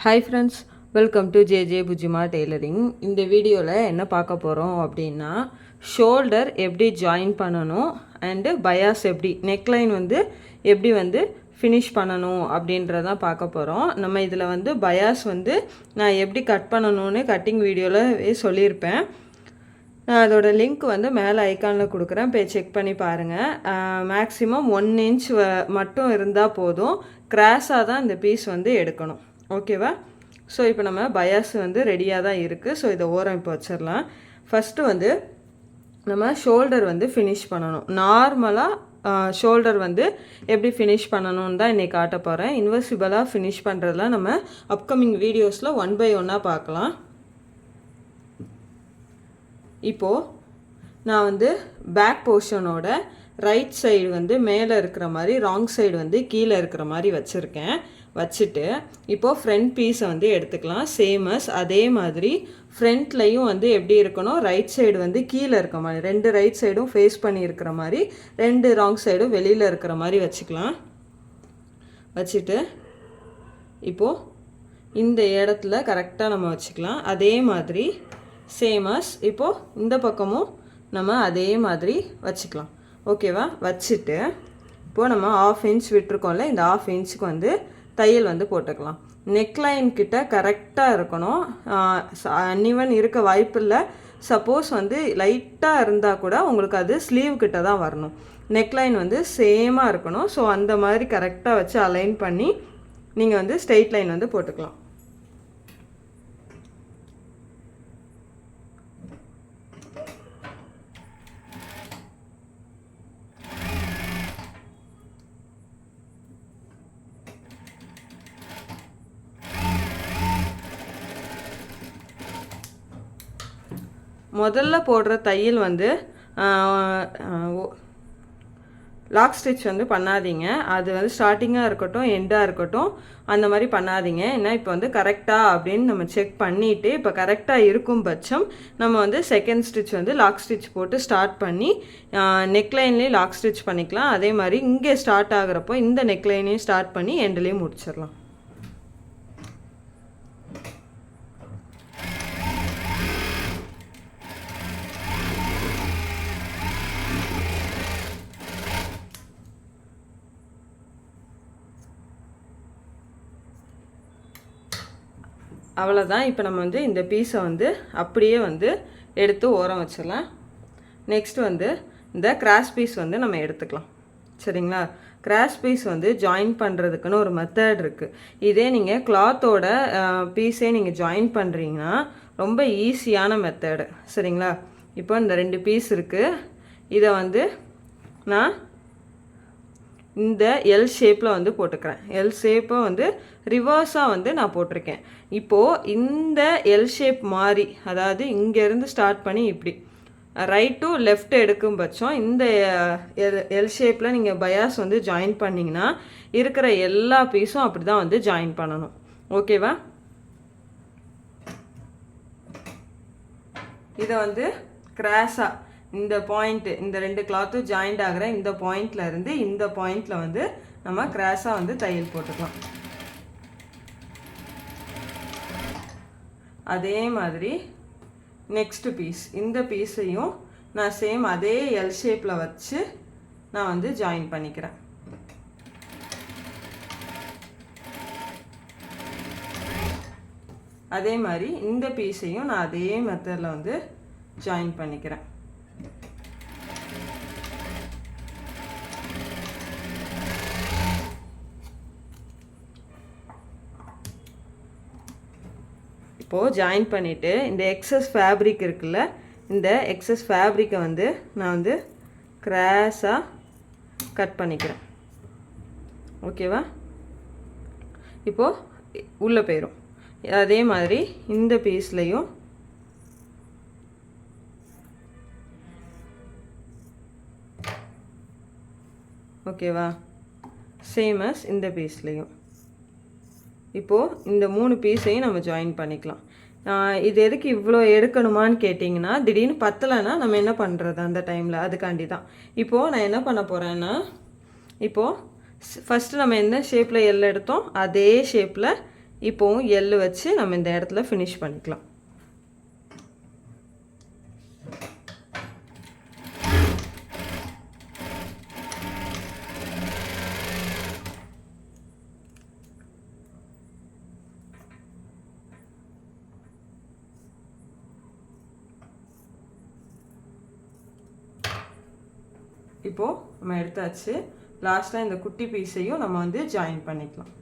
Hi friends, welcome to J புஜிமா tailoring. இந்த வீடியோவில் என்ன பார்க்க போகிறோம் அப்படின்னா, ஷோல்டர் எப்படி ஜாயின் பண்ணணும் அண்டு பயாஸ் எப்படி நெக்லைன் எப்படி ஃபினிஷ் பண்ணணும் அப்படின்றதான் பார்க்க போகிறோம். நம்ம இதில் பயாஸ் நான் எப்படி கட் பண்ணணும்னு கட்டிங் வீடியோவில் சொல்லியிருப்பேன். நான் அதோட லிங்க் மேலே ஐக்கானில் கொடுக்குறேன், போய் செக் பண்ணி பாருங்கள். மேக்ஸிமம் 1 இன்ச் மட்டும் இருந்தால் போதும். கிராஸாக தான் இந்த பீஸ் எடுக்கணும். ஓகேவா? ஸோ இப்போ நம்ம பயாஸ் ரெடியாக தான் இருக்குது. ஸோ இதை ஓரம் இப்போ வச்சிடலாம். ஃபஸ்ட்டு நம்ம ஷோல்டர் ஃபினிஷ் பண்ணணும். நார்மலாக ஷோல்டர் எப்படி ஃபினிஷ் பண்ணணும்னு தான் இன்றைக்கி காட்ட போகிறேன். இன்வெர்சிபிளாக ஃபினிஷ் பண்ணுறதுலாம் நம்ம அப்கமிங் வீடியோஸில் 1 by 1 பார்க்கலாம். இப்போது நான் பேக் போர்ஷனோட ரைட் சைடு மேலே இருக்கிற மாதிரி, ராங் சைடு கீழே இருக்கிற மாதிரி வச்சுட்டு இப்போது ஃப்ரண்ட் பீஸை எடுத்துக்கலாம். சேமஸ் அதே மாதிரி ஃப்ரண்ட்லையும் எப்படி இருக்கணும், ரைட் சைடு கீழே இருக்க மாதிரி, 2 ரைட் சைடும் ஃபேஸ் பண்ணி இருக்கிற மாதிரி, 2 ராங் சைடும் வெளியில் இருக்கிற மாதிரி வச்சுக்கலாம். வச்சுட்டு இப்போது இந்த இடத்துல கரெக்டாக நம்ம வச்சுக்கலாம். அதே மாதிரி சேமஸ் இப்போது இந்த பக்கமும் நம்ம அதே மாதிரி வச்சுக்கலாம். ஓகேவா? வச்சுட்டு இப்போது நம்ம 1/2 இன்ச் விட்டுருக்கோம்ல, இந்த 1/2 இன்ச்சுக்கு தையல் போட்டுக்கலாம். நெக்லைன் கிட்ட கரெக்டாக இருக்கணும். அன்இவன் இருக்க வாய்ப்பு இல்லை. சப்போஸ் லைட்டாக இருந்தால் கூட உங்களுக்கு அது ஸ்லீவ் கிட்ட தான் வரணும். நெக்லைன் சேமாக இருக்கணும். ஸோ அந்த மாதிரி கரெக்டாக வச்சு அலைன் பண்ணி நீங்கள் ஸ்ட்ரெயிட் லைன் போட்டுக்கலாம். முதல்ல போடுற தையல் லாக் ஸ்டிச் பண்ணாதீங்க. அது ஸ்டார்டிங்காக இருக்கட்டும், எண்டாக இருக்கட்டும், அந்த மாதிரி பண்ணாதீங்க. ஏன்னா இப்போ கரெக்டாக அப்படின்னு நம்ம செக் பண்ணிவிட்டு, இப்போ கரெக்டாக இருக்கும் பட்சம் நம்ம செகண்ட் ஸ்டிச் லாக் ஸ்டிச் போட்டு ஸ்டார்ட் பண்ணி நெக்லைன்லேயும் லாக் ஸ்டிச் பண்ணிக்கலாம். அதே மாதிரி இங்கே ஸ்டார்ட் ஆகிறப்போ இந்த நெக்லைனையும் ஸ்டார்ட் பண்ணி எண்ட்லேயும் முடிச்சிடலாம். அவ்வளோதான். இப்போ நம்ம இந்த பீஸை அப்படியே எடுத்து ஓரம் வச்சிடலாம். நெக்ஸ்ட் இந்த கிராஸ் பீஸ் நம்ம எடுத்துக்கலாம். சரிங்களா? கிராஸ் பீஸ் ஜாயின் பண்ணுறதுக்குன்னு ஒரு மெத்தட் இருக்குது. இதே நீங்கள் கிளாத்தோட பீஸே நீங்கள் ஜாயின் பண்ணுறீங்கன்னா ரொம்ப ஈஸியான மெத்தடு. சரிங்களா? இப்போ இந்த 2 பீஸ் இருக்குது. இதை நான் இந்த எல் ஷேப்பில் போட்டுக்கிறேன். எல் ஷேப்பை ரிவர்ஸாக நான் போட்டிருக்கேன். இப்போது இந்த எல் ஷேப் மாதிரி, அதாவது இங்கேருந்து ஸ்டார்ட் பண்ணி இப்படி ரைட் டு லெஃப்ட் எடுக்கும் பட்சம் இந்த எல் ஷேப்பில் நீங்கள் பயாஸ் ஜாயின் பண்ணிங்கன்னா இருக்கிற எல்லா பீஸும் அப்படி தான் ஜாயின் பண்ணணும். ஓகேவா? இதை கிராஸாக இந்த பாயிண்ட்டு, இந்த 2 கிளாத்தும் ஜாயிண்ட் ஆகிற இந்த பாயிண்டில் இருந்து இந்த பாயிண்டில் நம்ம கிராஸாக தையல் போட்டுக்கலாம். அதே மாதிரி நெக்ஸ்ட் பீஸ், இந்த பீஸையும் நான் சேம் அதே எல் ஷேப்பில் வச்சு நான் ஜாயின் பண்ணிக்கிறேன். அதே மாதிரி இந்த பீஸையும் நான் அதே மெத்தடில் ஜாயின் பண்ணிக்கிறேன். இப்போது ஜாயின் பண்ணிவிட்டு இந்த எக்ஸஸ் ஃபேப்ரிக் இருக்குல்ல, இந்த எக்ஸஸ் ஃபேப்ரிக்கை நான் கிராஸாக கட் பண்ணிக்கிறேன். ஓகேவா? இப்போது உள்ளே போயிடும். அதே மாதிரி இந்த பீஸ்லையும் ஓகேவா? சேமஸ் இந்த பீஸ்லையும் இப்போது இந்த 3 பீஸையும் நம்ம ஜாயின் பண்ணிக்கலாம். இது எதுக்கு இவ்வளோ எடுக்கணுமான்னு கேட்டிங்கன்னா, திடீர்னு பத்தலைன்னா நம்ம என்ன பண்ணுறது அந்த டைமில், அதுக்காண்டி தான். இப்போது நான் என்ன பண்ண போகிறேன்னா, இப்போது ஃபஸ்ட்டு நம்ம எந்த ஷேப்பில் எல் எடுத்தோம் அதே ஷேப்பில் இப்போவும் எள்ளு வச்சு நம்ம இந்த இடத்துல ஃபினிஷ் பண்ணிக்கலாம். இப்போது நம்ம எடுத்தாச்சு. லாஸ்ட்டாக இந்த குட்டி பீஸையும் நம்ம வந்து ஜாயின் பண்ணிக்கலாம்.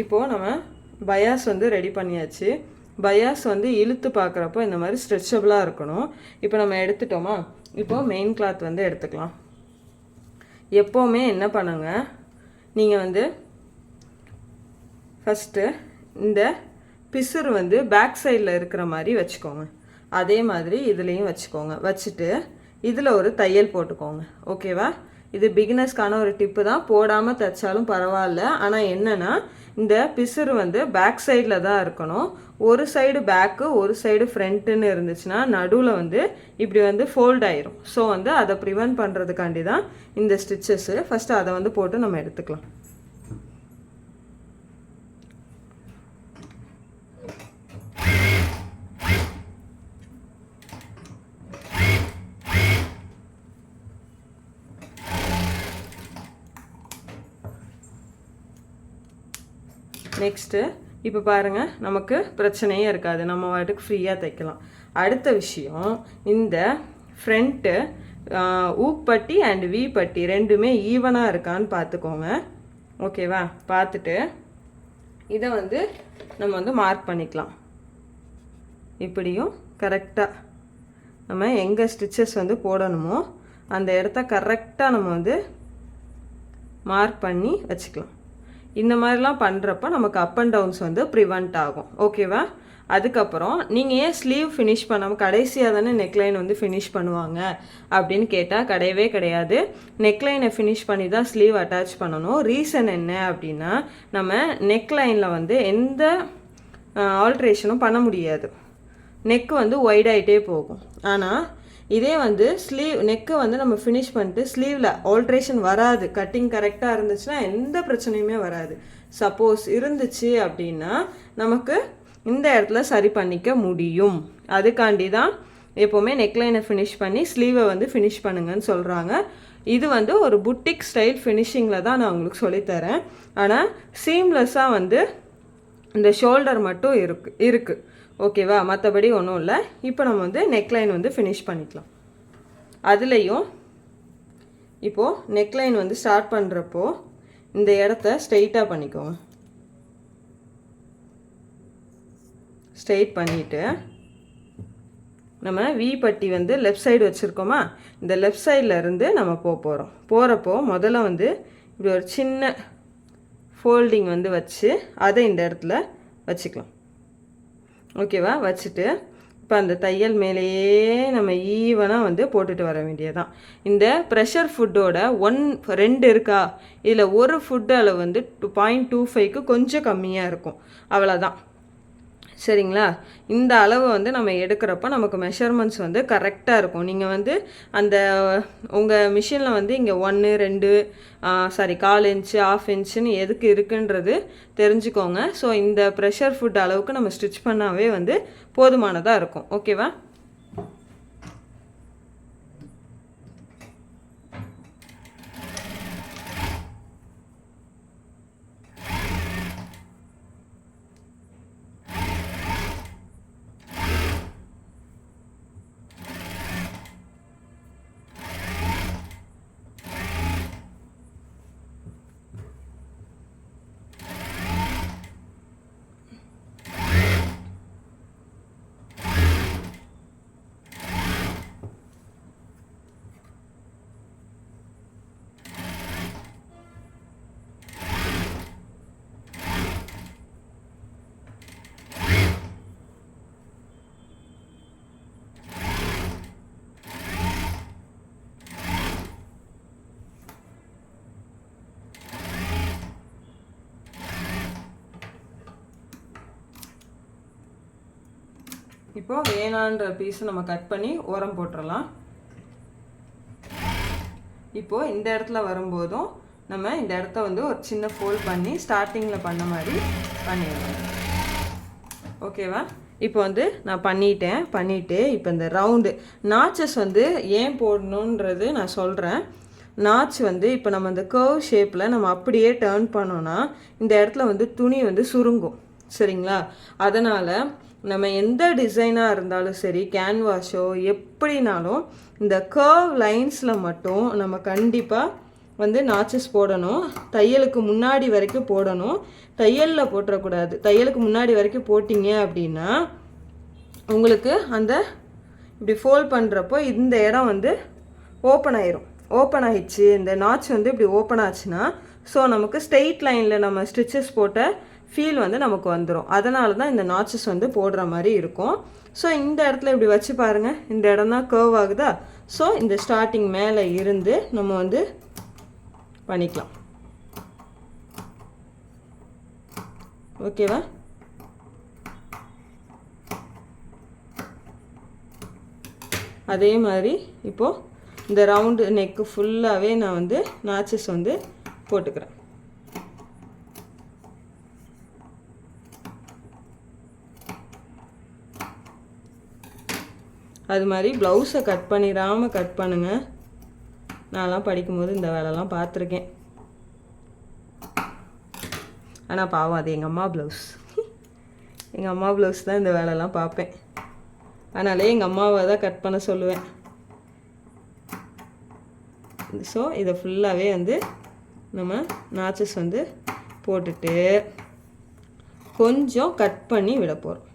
இப்போது நம்ம பயாஸ் வந்து ரெடி பண்ணியாச்சு. பயாஸ் வந்து இழுத்து பார்க்குறப்போ இந்த மாதிரி ஸ்ட்ரெச்சபிளாக இருக்கணும். இப்போ நம்ம எடுத்துட்டோமா, இப்போது மெயின் கிளாத் வந்து எடுத்துக்கலாம். எப்போவுமே என்ன பண்ணுங்க, நீங்கள் வந்து ஃபஸ்ட்டு இந்த பிசுறு வந்து பேக் சைடில் இருக்கிற மாதிரி வச்சுக்கோங்க. அதே மாதிரி இதுலேயும் வச்சுக்கோங்க. வச்சுட்டு இதில் ஒரு தையல் போட்டுக்கோங்க. ஓகேவா? இது பிகினர்ஸ்க்கான ஒரு டிப்பு தான். போடாமல் தைச்சாலும் பரவாயில்ல. ஆனால் என்னென்னா இந்த பிசுறு வந்து பேக் சைடில் தான் இருக்கணும். ஒரு சைடு பேக்கு ஒரு சைடு ஃப்ரண்ட்டுன்னு இருந்துச்சுன்னா நடுவில் வந்து இப்படி வந்து ஃபோல்ட் ஆயிரும். ஸோ வந்து அதை ப்ரிவென்ட் பண்ணுறதுக்காண்டி தான் இந்த ஸ்டிச்சஸ்ஸு. ஃபஸ்ட்டு அதை வந்து போட்டு நம்ம எடுத்துக்கலாம். நெக்ஸ்ட்டு இப்போ பாருங்கள், நமக்கு பிரச்சனையே இருக்காது. நம்ம வாட்டுக்கு ஃப்ரீயாக தைக்கலாம். அடுத்த விஷயம், இந்த ஃப்ரண்ட்டு ஊப்பட்டி அண்ட் வி பட்டி ரெண்டுமே ஈவனாக இருக்கான்னு பார்த்துக்கோங்க. ஓகேவா? பார்த்துட்டு இதை வந்து நம்ம வந்து மார்க் பண்ணிக்கலாம். இப்படியும் கரெக்டாக நம்ம எங்கே ஸ்டிச்சஸ் வந்து போடணுமோ அந்த இடத்த கரெக்டாக நம்ம வந்து மார்க் பண்ணி வச்சுக்கலாம். இந்த மாதிரிலாம் பண்ணுறப்ப நமக்கு அப் அண்ட் டவுன்ஸ் வந்து ப்ரிவெண்ட் ஆகும். ஓகேவா? அதுக்கப்புறம் நீங்கள் ஏன் ஸ்லீவ் ஃபினிஷ் பண்ணாமல் கடைசியாக தானே நெக்லைன் வந்து ஃபினிஷ் பண்ணுவாங்க அப்படின்னு கேட்டால் கிடையவே கிடையாது. நெக்லைனை ஃபினிஷ் பண்ணி தான் ஸ்லீவ் அட்டாச் பண்ணணும். ரீசன் என்ன அப்படின்னா, நம்ம நெக்லைனில் வந்து எந்த ஆல்ட்ரேஷனும் பண்ண முடியாது. நெக்கு வந்து ஒய்ட் ஆகிட்டே போகும். ஆனால் இதே வந்து ஸ்லீவ் நெக்கை வந்து நம்ம ஃபினிஷ் பண்ணிட்டு ஸ்லீவில் ஆல்ட்ரேஷன் வராது. கட்டிங் கரெக்டாக இருந்துச்சுன்னா எந்த பிரச்சனையுமே வராது. சப்போஸ் இருந்துச்சு அப்படின்னா நமக்கு இந்த இடத்துல சரி பண்ணிக்க முடியும். அதுக்காண்டி தான் எப்போவுமே நெக்லைனை ஃபினிஷ் பண்ணி ஸ்லீவை வந்து ஃபினிஷ் பண்ணுங்கன்னு சொல்கிறாங்க. இது வந்து ஒரு புட்டிக் ஸ்டைல் ஃபினிஷிங்கில் தான் நான் உங்களுக்கு சொல்லித்தரேன். ஆனால் சீம்லெஸ்ஸாக வந்து இந்த ஷோல்டர் மட்டும் இருக்குது. ஓகேவா? மற்றபடி ஒன்றும் இல்லை. இப்போ நம்ம வந்து நெக்லைன் வந்து ஃபினிஷ் பண்ணிக்கலாம். அதுலேயும் இப்போது நெக்லைன் வந்து ஸ்டார்ட் பண்ணுறப்போ இந்த இடத்த ஸ்ட்ரெயிட்டாக பண்ணிக்கோங்க. ஸ்ட்ரெயிட் பண்ணிவிட்டு நம்ம வி பட்டி வந்து லெஃப்ட் சைடு வச்சுருக்கோமா, இந்த லெஃப்ட் சைடில் இருந்து நம்ம போகிறப்போ முதல்ல வந்து இப்படி ஒரு சின்ன ஃபோல்டிங் வந்து வச்சு அதை இந்த இடத்துல வச்சுக்கலாம். ஓகேவா? வச்சுட்டு இப்போ அந்த தையல் மேலேயே நம்ம ஈவனாக வந்து போட்டுட்டு வர வேண்டியதான். இந்த ப்ரெஷர் ஃபுட்டோட 2 இருக்கா, இதில் ஒரு ஃபுட்டு அளவு வந்து 0.25க்கு கொஞ்சம் கம்மியாக இருக்கும். அவ்வளோதான். சரிங்களா? இந்த அளவு வந்து நம்ம எடுக்கிறப்ப நமக்கு மெஷர்மெண்ட்ஸ் வந்து கரெக்டாக இருக்கும். நீங்கள் வந்து அந்த உங்கள் மிஷினில் வந்து இங்கே 1, 2 1/4 இன்ச்சு 1/2 இன்ச்சுன்னு எதுக்கு இருக்குன்றது தெரிஞ்சுக்கோங்க. ஸோ இந்த ப்ரெஷர் ஃபுட் அளவுக்கு நம்ம ஸ்டிச் பண்ணாவே வந்து போதுமானதாக இருக்கும். ஓகேவா? இப்போ வேணான்ற பீஸை நம்ம கட் பண்ணி ஓரம் போட்டுடலாம். இப்போது இந்த இடத்துல வரும்போதும் நம்ம இந்த இடத்த வந்து ஒரு சின்ன ஃபோல்ட் பண்ணி ஸ்டார்டிங்கில் பண்ண மாதிரி பண்ணிடலாம். ஓகேவா? இப்போ வந்து நான் பண்ணிவிட்டு இப்போ இந்த ரவுண்டு நாச்சஸ் வந்து ஏன் போடணுன்றது நான் சொல்கிறேன். நாச் வந்து இப்போ நம்ம இந்த கர்வ் ஷேப்பில் நம்ம அப்படியே டேர்ன் பண்ணோன்னா இந்த இடத்துல வந்து துணி வந்து சுருங்கும். சரிங்களா? அதனால் நம்ம எந்த டிசைனாக இருந்தாலும் சரி, கேன்வாஷோ எப்படினாலும் இந்த கர்வ் லைன்ஸில் மட்டும் நம்ம கண்டிப்பாக வந்து நாச்சஸ் போடணும். தையலுக்கு முன்னாடி வரைக்கும் போடணும். தையலில் போட்டுறக்கூடாது. தையலுக்கு முன்னாடி வரைக்கும் போட்டிங்க அப்படின்னா உங்களுக்கு அந்த இப்படி ஃபோல்ட் பண்ணுறப்போ இந்த இடம் வந்து ஓப்பன் ஆயிரும். ஓப்பன் ஆகிடுச்சு, இந்த நாச் வந்து இப்படி ஓப்பன் ஆச்சுன்னா ஸோ நமக்கு ஸ்ட்ரெயிட் லைனில் நம்ம ஸ்டிச்சஸ் போட்ட ஃபீல் வந்து நமக்கு வந்துடும். அதனால தான் இந்த நாச்சஸ் வந்து போடுற மாதிரி இருக்கும். ஸோ இந்த இடத்துல இப்படி வச்சு பாருங்கள், இந்த இடம் தான் கர்வ் ஆகுதா. ஸோ இந்த ஸ்டார்டிங் மேலே இருந்து நம்ம வந்து பண்ணிக்கலாம். ஓகேவா? அதே மாதிரி இப்போது இந்த ரவுண்டு நெக்கு ஃபுல்லாகவே நான் வந்து நாச்சஸ் வந்து போட்டுக்கிறேன். அது மாதிரி ப்ளவுஸை கட் பண்ணிடாமல் கட் பண்ணுங்கள். நான்லாம் படிக்கும்போது இந்த வேலைலாம் பார்த்துருக்கேன். ஆனால் பாவம் அது எங்கள் அம்மா ப்ளவுஸ். எங்கள் அம்மா ப்ளவுஸ் தான் இந்த வேலைலாம் பார்ப்பேன். அதனாலே எங்கள் அம்மாவை தான் கட் பண்ண சொல்லுவேன். ஸோ இதை ஃபுல்லாகவே வந்து நம்ம நாச்சஸ் வந்து போட்டுட்டு கொஞ்சம் கட் பண்ணி விட போகிறோம்.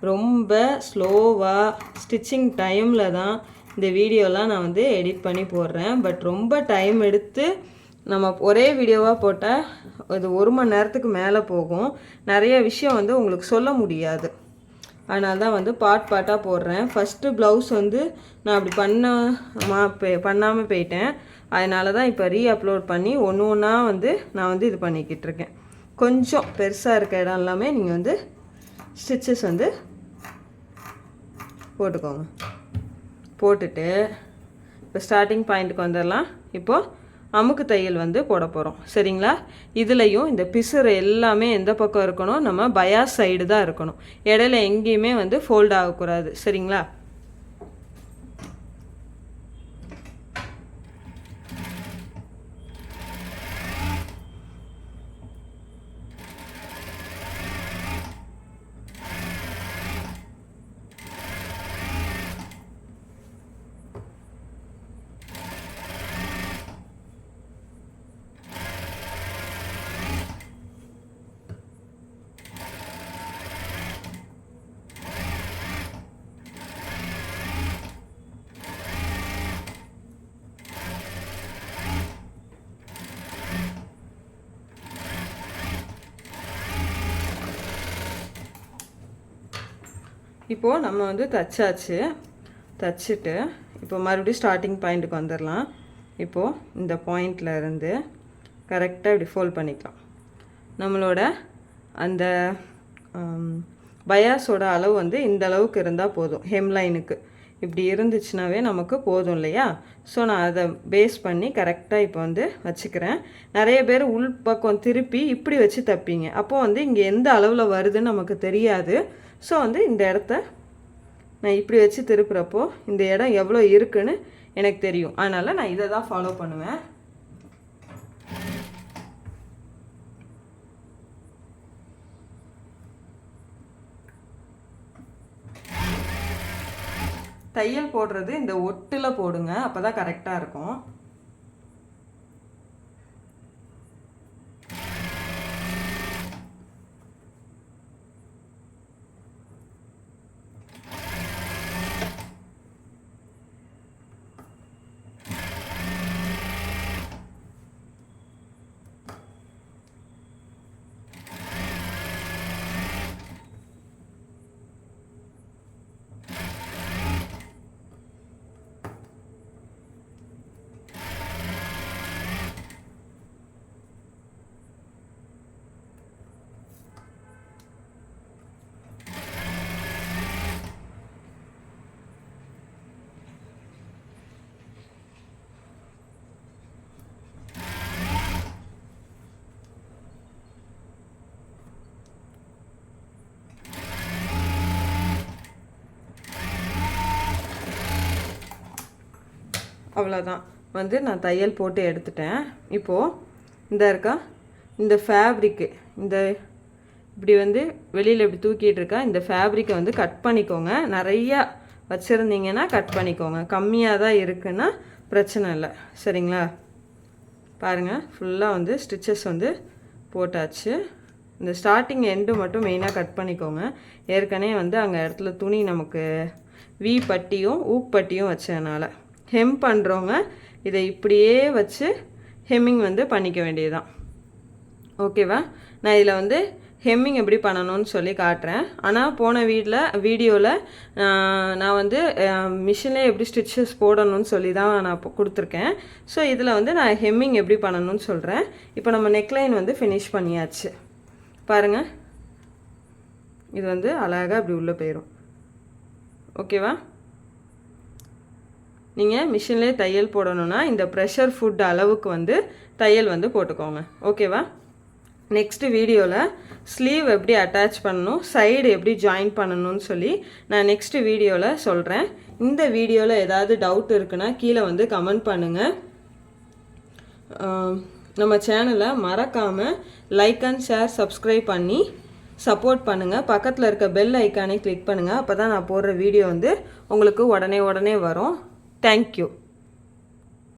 ரொம்ப ஸ்லோவாக ஸ்டிச்சிங் டைமில் தான் இந்த வீடியோலாம் நான் வந்து எடிட் பண்ணி போடுறேன். பட் ரொம்ப டைம் எடுத்து நம்ம ஒரே வீடியோவாக போட்டால் அது 1 மணி நேரத்துக்கு மேலே போகும். நிறைய விஷயம் வந்து உங்களுக்கு சொல்ல முடியாது. அதனால தான் வந்து பார்ட்டாக போடுறேன். ஃபஸ்ட்டு ப்ளவுஸ் வந்து நான் அப்படி பண்ணாமல் போயிட்டேன். அதனால தான் இப்போ அப்லோட் பண்ணி ஒன்றா வந்து நான் வந்து இது பண்ணிக்கிட்டு இருக்கேன். கொஞ்சம் பெருசாக இருக்க இடம் எல்லாமே நீங்கள் வந்து ஸ்டிச்சஸ் வந்து போட்டுக்கோங்க. போட்டுட்டு இப்போ ஸ்டார்டிங் பாயிண்ட்டுக்கு வந்துடலாம். இப்போது அமுக்கு தையல் வந்து போட போகிறோம். சரிங்களா? இதுலேயும் இந்த பிசுறு எல்லாமே எந்த பக்கம் இருக்கணும், நம்ம பயாஸ் சைடு தான் இருக்கணும். இடையில எங்கேயுமே வந்து ஃபோல்ட் ஆகக்கூடாது. சரிங்களா? இப்போது நம்ம வந்து தச்சுட்டு இப்போ மறுபடியும் ஸ்டார்டிங் பாயிண்ட்டுக்கு வந்துடலாம். இப்போது இந்த பாயிண்டில் இருந்து கரெக்டாக இப்படி ஃபோல்ட் பண்ணிக்கலாம். நம்மளோட அந்த பயாஸோட அளவு வந்து இந்த அளவுக்கு இருந்தால் போதும். ஹெம்லைனுக்கு இப்படி இருந்துச்சுனாவே நமக்கு போதும் இல்லையா? ஸோ நான் அதை பேஸ் பண்ணி கரெக்டாக இப்போ வந்து வச்சுக்கிறேன். நிறைய பேர் உள் பக்கம் திருப்பி இப்படி வச்சு தைப்பீங்க. அப்போது வந்து இங்கே எந்த அளவில் வருதுன்னு நமக்கு தெரியாது. ஸோ வந்து இந்த இடத்த நான் இப்படி வச்சு திருப்புறப்போ இந்த இடம் எவ்வளோ இருக்குன்னு எனக்கு தெரியும். அதனால் நான் இதை தான் ஃபாலோ பண்ணுவேன். தையல் போடுறது இந்த ஒட்டில் போடுங்க, அப்போ தான் கரெக்டாக இருக்கும். அவ்வளோதான் வந்து நான் தையல் போட்டு எடுத்துட்டேன். இப்போது இந்த இருக்கா இந்த ஃபேப்ரிக்கு இந்த இப்படி வந்து வெளியில் இப்படி தூக்கிட்டு இருக்கா இந்த ஃபேப்ரிக்கை வந்து கட் பண்ணிக்கோங்க. நிறையா வச்சுருந்தீங்கன்னா கட் பண்ணிக்கோங்க. கம்மியாக தான் இருக்குன்னா பிரச்சனை இல்லை, சரிங்களா? பாருங்கள், ஃபுல்லாக வந்து ஸ்டிச்சஸ் வந்து போட்டாச்சு. இந்த ஸ்டார்டிங் எண்டு மட்டும் மெயினாக கட் பண்ணிக்கோங்க. ஏற்கனவே வந்து அங்கே இடத்துல துணி நமக்கு வி பட்டியும் ஊக் பட்டியும் வச்சதுனால ஹெம் பண்ணுறவங்க இதை இப்படியே வச்சு ஹெம்மிங் வந்து பண்ணிக்க வேண்டியதுதான். ஓகேவா? நான் இதில் வந்து ஹெம்மிங் எப்படி பண்ணணும்னு சொல்லி காட்டுறேன். ஆனால் போன வீடியோவில் நான் வந்து மிஷினில் எப்படி ஸ்டிச்சஸ் போடணும்னு சொல்லி தான் நான் கொடுத்துருக்கேன். ஸோ இதில் வந்து நான் ஹெம்மிங் எப்படி பண்ணணும்னு சொல்கிறேன். இப்போ நம்ம நெக்லைன் வந்து ஃபினிஷ் பண்ணியாச்சு. பாருங்கள், இது வந்து அழகாக அப்படி உள்ளே போயிடும். ஓகேவா? நீங்கள் மிஷின்லேயே தையல் போடணுன்னா இந்த ப்ரெஷர் ஃபுட் அளவுக்கு வந்து தையல் வந்து போட்டுக்கோங்க. ஓகேவா? நெக்ஸ்ட்டு வீடியோவில் ஸ்லீவ் எப்படி அட்டாச் பண்ணணும், சைடு எப்படி ஜாயின் பண்ணணும்னு சொல்லி நான் நெக்ஸ்ட்டு வீடியோவில் சொல்கிறேன். இந்த வீடியோவில் ஏதாவது டவுட் இருக்குன்னா கீழே வந்து கமெண்ட் பண்ணுங்கள். நம்ம சேனலை மறக்காமல் லைக் அண்ட் ஷேர் சப்ஸ்கிரைப் பண்ணி சப்போர்ட் பண்ணுங்கள். பக்கத்தில் இருக்க பெல் ஐக்கானை கிளிக் பண்ணுங்கள். அப்போ தான் நான் போடுற வீடியோ வந்து உங்களுக்கு உடனே வரும். தேங்க்யூ.